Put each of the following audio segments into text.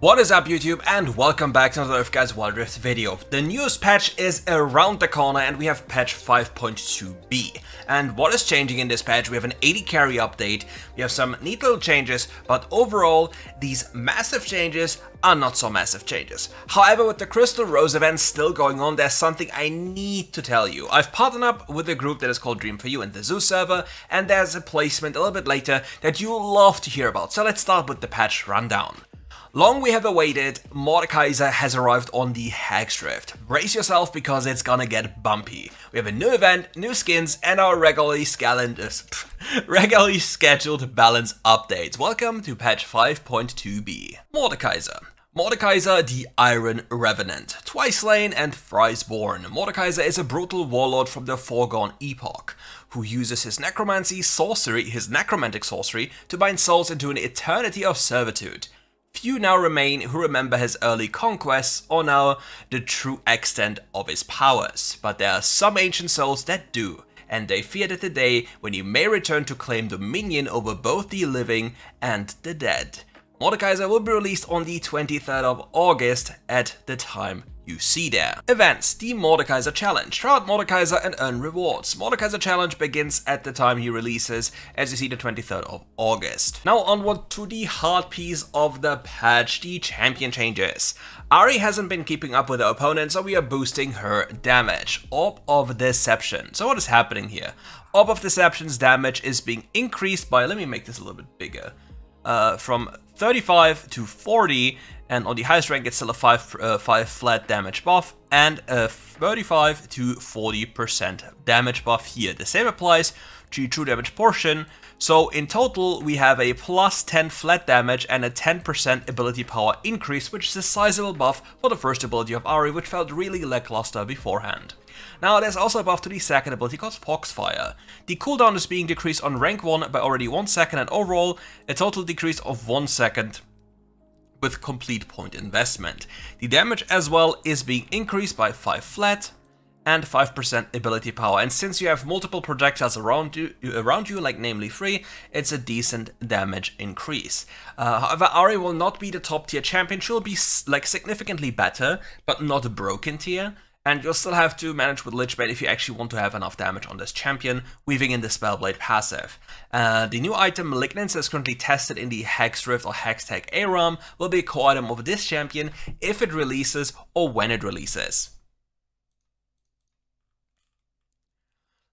What is up YouTube, and welcome back to another RiftGuides WildRift video. The newest patch is around the corner and we have patch 5.2b. And what is changing in this patch? We have an AD carry update, we have some neat little changes, but overall these massive changes are not so massive changes. However, with the Crystal Rose event still going on, there's something I need to tell you. I've partnered up with a group that is called Dream for You in the Zoo server, and there's a placement a little bit later that you'll love to hear about. So let's start with the patch rundown. Long we have awaited, Mordekaiser has arrived on the Hex Rift. Brace yourself because it's gonna get bumpy. We have a new event, new skins, and our regularly scheduled balance updates. Welcome to patch 5.2b. Mordekaiser. Mordekaiser, the Iron Revenant. Twice slain and thrice born, Mordekaiser is a brutal warlord from the foregone epoch, who uses his necromantic sorcery to bind souls into an eternity of servitude. Few now remain who remember his early conquests or know the true extent of his powers, but there are some ancient souls that do, and they fear that the day when he may return to claim dominion over both the living and the dead. Mordekaiser will be released on the 23rd of August at the time you see there. Events: the Mordekaiser Challenge. Try out Mordekaiser and earn rewards. Mordekaiser Challenge begins at the time he releases, as you see, the 23rd of August. Now onward to the hard piece of the patch, the Champion Changes. Ahri hasn't been keeping up with her opponent, so we are boosting her damage. Orb of Deception. So what is happening here? Orb of Deception's damage is being increased by, let me make this a little bit bigger, from 35 to 40, and on the highest rank it's still a 5 flat damage buff and a 35 to 40% damage buff here. The same applies to true damage portion, so in total we have a plus 10 flat damage and a 10% ability power increase, which is a sizable buff for the first ability of Ahri, which felt really lackluster beforehand. Now there's also a buff to the second ability called Foxfire. The cooldown is being decreased on rank 1 by already 1 second, and overall a total decrease of 1 second with complete point investment. The damage as well is being increased by 5 flat and 5% ability power, and since you have multiple projectiles around you, like namely 3, it's a decent damage increase. However, Ahri will not be the top tier champion. She'll be like significantly better, but not a broken tier. And you'll still have to manage with Lichbait if you actually want to have enough damage on this champion, weaving in the Spellblade passive. The new item Malignance is currently tested in the Hex Rift or Hex Tag Aram, will be a core item of this champion if it releases or when it releases.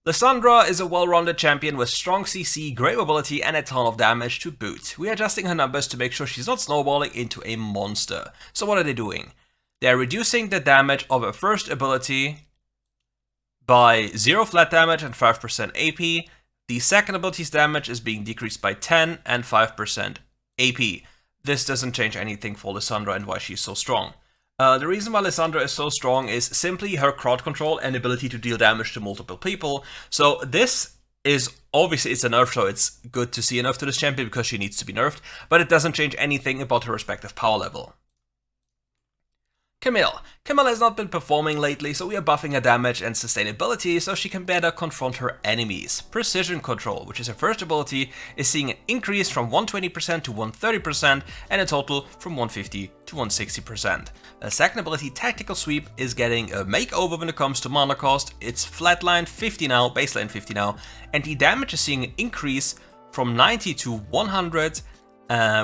Lissandra is a well-rounded champion with strong CC, great mobility, and a ton of damage to boot. We are adjusting her numbers to make sure she's not snowballing into a monster. So what are they doing? They're reducing the damage of her first ability by 0 flat damage and 5% AP. The second ability's damage is being decreased by 10 and 5% AP. This doesn't change anything for Lissandra and why she's so strong. The reason why Lissandra is so strong is simply her crowd control and ability to deal damage to multiple people. So this is obviously, it's a nerf, so it's good to see a nerf to this champion because she needs to be nerfed, but it doesn't change anything about her respective power level. Camille. Camille has not been performing lately, so we are buffing her damage and sustainability so she can better confront her enemies. Precision Control, which is her first ability, is seeing an increase from 120% to 130% and a total from 150 to 160%. The second ability, Tactical Sweep, is getting a makeover when it comes to mana cost. It's flatline 50 now, baseline 50 now, and the damage is seeing an increase from 90 to 100.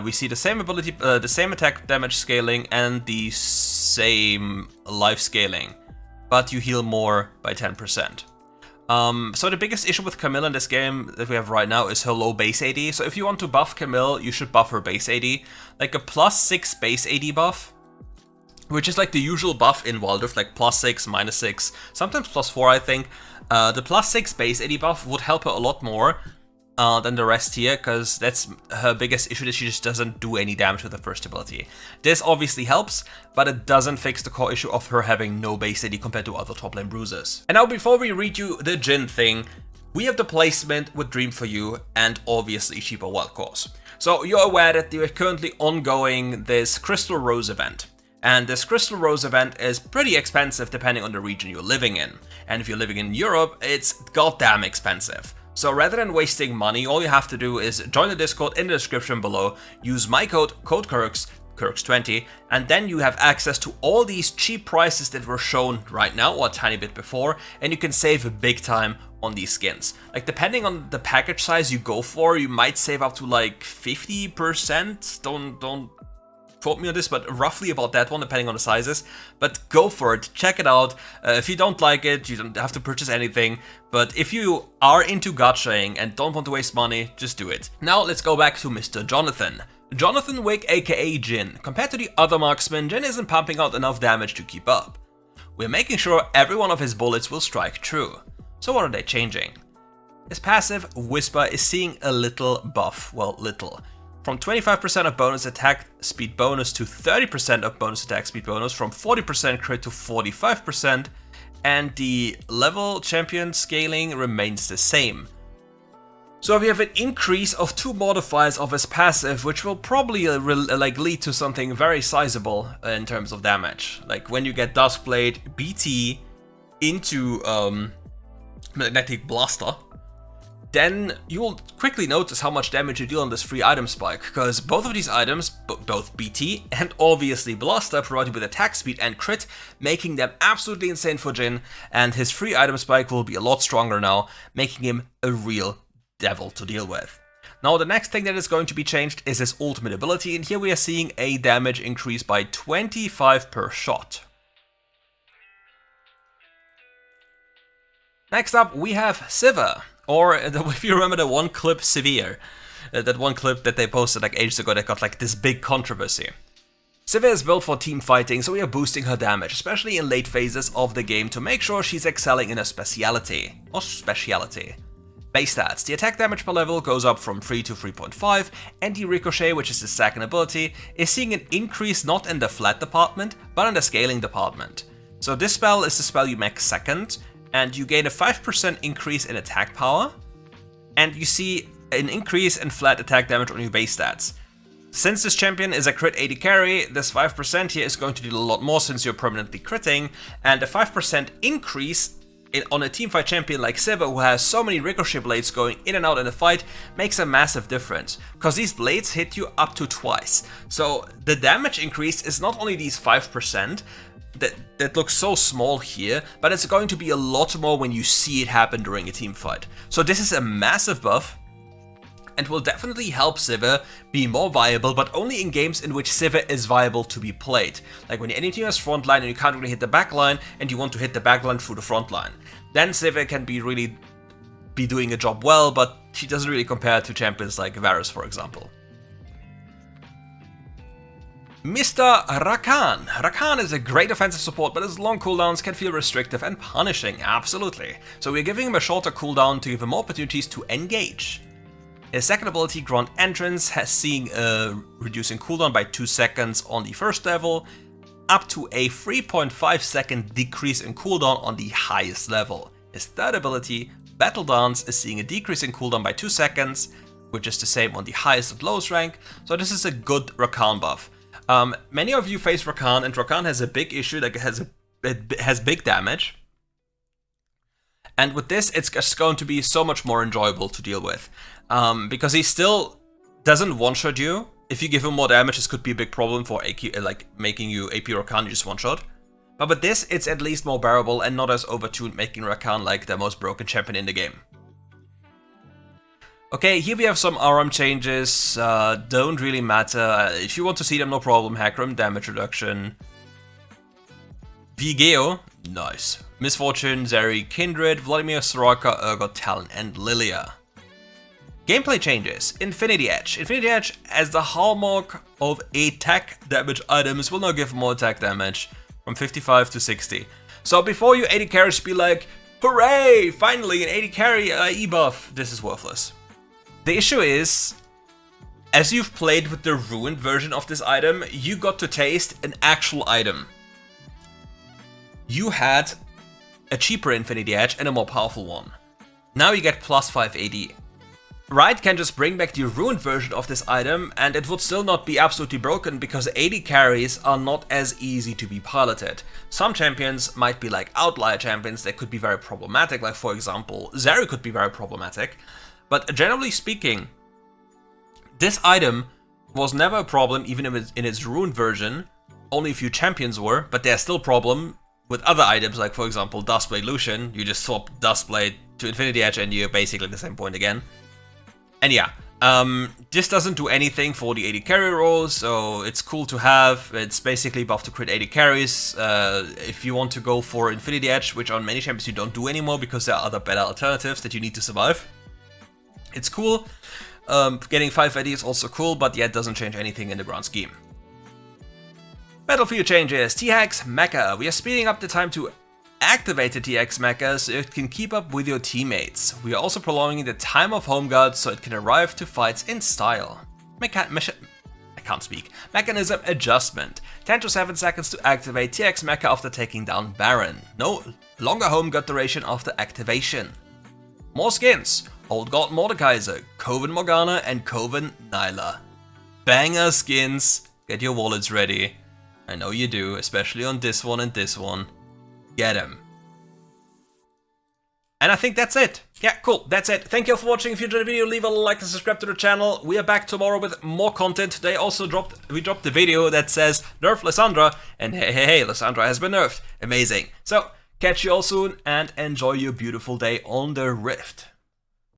We see the same ability, the same attack damage scaling and the same life scaling, but you heal more by 10%. So the biggest issue with Camille in this game that we have right now is her low base AD. So if you want to buff Camille, you should buff her base AD. Like a +6 base AD buff, which is like the usual buff in WildRift, like +6, -6, sometimes +4 I think. The +6 base AD buff would help her a lot more than the rest here, because that's her biggest issue, that she just doesn't do any damage with the first ability. This obviously helps, but it doesn't fix the core issue of her having no base AD compared to other top lane bruisers. And now before we read you the Jhin thing, we have the placement with Dream for You and obviously cheaper Wildcores. So you're aware that they are currently ongoing this Crystal Rose event. And this Crystal Rose event is pretty expensive depending on the region you're living in. And if you're living in Europe, it's goddamn expensive. So rather than wasting money, all you have to do is join the Discord in the description below, use my code, CodeKirks, Kirk's 20, and then you have access to all these cheap prices that were shown right now or a tiny bit before, and you can save a big time on these skins. Like, depending on the package size you go for, you might save up to like 50%. Don't quote me on this, but roughly about that one, depending on the sizes. But go for it, check it out. If you don't like it, you don't have to purchase anything. But if you are into gachaing and don't want to waste money, just do it. Now let's go back to Mr. Jonathan. Jonathan Wick, aka Jhin. Compared to the other marksmen, Jhin isn't pumping out enough damage to keep up. We're making sure every one of his bullets will strike true. So what are they changing? His passive, Whisper, is seeing a little buff, well, little. From 25% of bonus attack speed bonus to 30% of bonus attack speed bonus, from 40% crit to 45%, and the level champion scaling remains the same. So we have an increase of 2 modifiers of his passive, which will probably lead to something very sizable in terms of damage. Like when you get Duskblade BT into Magnetic Blaster, then you will quickly notice how much damage you deal on this free item spike, because both of these items, both BT and obviously Blaster, provide you with attack speed and crit, making them absolutely insane for Jhin, and his free item spike will be a lot stronger now, making him a real devil to deal with. Now the next thing that is going to be changed is his ultimate ability, and here we are seeing a damage increase by 25 per shot. Next up we have Sivir. Or, if you remember the one clip, Sivir, that one clip that they posted like ages ago that got like this big controversy. Sivir is built for team fighting, so we are boosting her damage, especially in late phases of the game, to make sure she's excelling in her speciality. Base stats: the attack damage per level goes up from 3 to 3.5, and the ricochet, which is the second ability, is seeing an increase not in the flat department, but in the scaling department. So this spell is the spell you make second, and you gain a 5% increase in attack power, and you see an increase in flat attack damage on your base stats. Since this champion is a crit AD carry, this 5% here is going to do a lot more since you're permanently critting, and a 5% increase on a teamfight champion like Sivir, who has so many ricochet blades going in and out in the fight, makes a massive difference, because these blades hit you up to twice. So the damage increase is not only these 5%, that looks so small here, but it's going to be a lot more when you see it happen during a team fight. So this is a massive buff, and will definitely help Sivir be more viable, but only in games in which Sivir is viable to be played. Like when any team has frontline and you can't really hit the backline, and you want to hit the backline through the frontline. Then Sivir can be doing a job well, but she doesn't really compare to champions like Varus, for example. Mr. Rakan. Rakan is a great offensive support, but his long cooldowns can feel restrictive and punishing, absolutely. So we're giving him a shorter cooldown to give him more opportunities to engage. His second ability, Grand Entrance, has seen reducing cooldown by 2 seconds on the first level, up to a 3.5 second decrease in cooldown on the highest level. His third ability, Battle Dance, is seeing a decrease in cooldown by 2 seconds, which is the same on the highest and lowest rank, so this is a good Rakan buff. Many of you face Rakan, and Rakan has a big issue, like it has big damage. And with this, it's just going to be so much more enjoyable to deal with. Because he still doesn't one-shot you. If you give him more damage, this could be a big problem for AQ, like making you AP Rakan, you just one-shot. But with this, it's at least more bearable and not as overtuned, making Rakan like the most broken champion in the game. Okay, here we have some Aram changes, don't really matter. If you want to see them, no problem. Hackram, damage reduction. Vigeo, nice. Misfortune, Zeri, Kindred, Vladimir, Soraka, Urgot, Talon, and Lilia. Gameplay changes. Infinity Edge. Infinity Edge, as the hallmark of attack damage items, will now give more attack damage from 55 to 60. So before you AD carries be like, hooray, finally an AD carry E-buff, this is worthless. The issue is, as you've played with the ruined version of this item, you got to taste an actual item. You had a cheaper Infinity Edge and a more powerful one. Now you get plus 5 AD. Riot can just bring back the ruined version of this item and it would still not be absolutely broken because AD carries are not as easy to be piloted. Some champions might be like outlier champions that could be very problematic, like for example, Zeri could be very problematic. But generally speaking, this item was never a problem, even if it's in its ruined version. Only a few champions were, but there's still a problem with other items, like for example Duskblade Lucian. You just swap Duskblade to Infinity Edge and you're basically at the same point again. And yeah, this doesn't do anything for the AD carry role, so it's cool to have. It's basically buff to crit AD carries. If you want to go for Infinity Edge, which on many champions you don't do anymore because there are other better alternatives that you need to survive, it's cool. Getting 5 AD is also cool, but yeah, it doesn't change anything in the grand scheme. Battlefield changes. T-Hex Mecha. We are speeding up the time to activate the T-Hex Mecha so it can keep up with your teammates. We are also prolonging the time of Home Guard so it can arrive to fights in style. Mechanism adjustment. 10 to 7 seconds to activate T-Hex Mecha after taking down Baron. No longer Home Guard duration after activation. More skins. Old God Mordekaiser, Coven Morgana and Coven Nyla. Banger skins. Get your wallets ready. I know you do, especially on this one and this one. Get him. And I think that's it. Yeah, cool, that's it. Thank you all for watching. If you enjoyed the video, leave a like and subscribe to the channel. We are back tomorrow with more content. Today we dropped the video that says nerf Lissandra, and hey, Lissandra has been nerfed. Amazing. So, catch you all soon and enjoy your beautiful day on the Rift.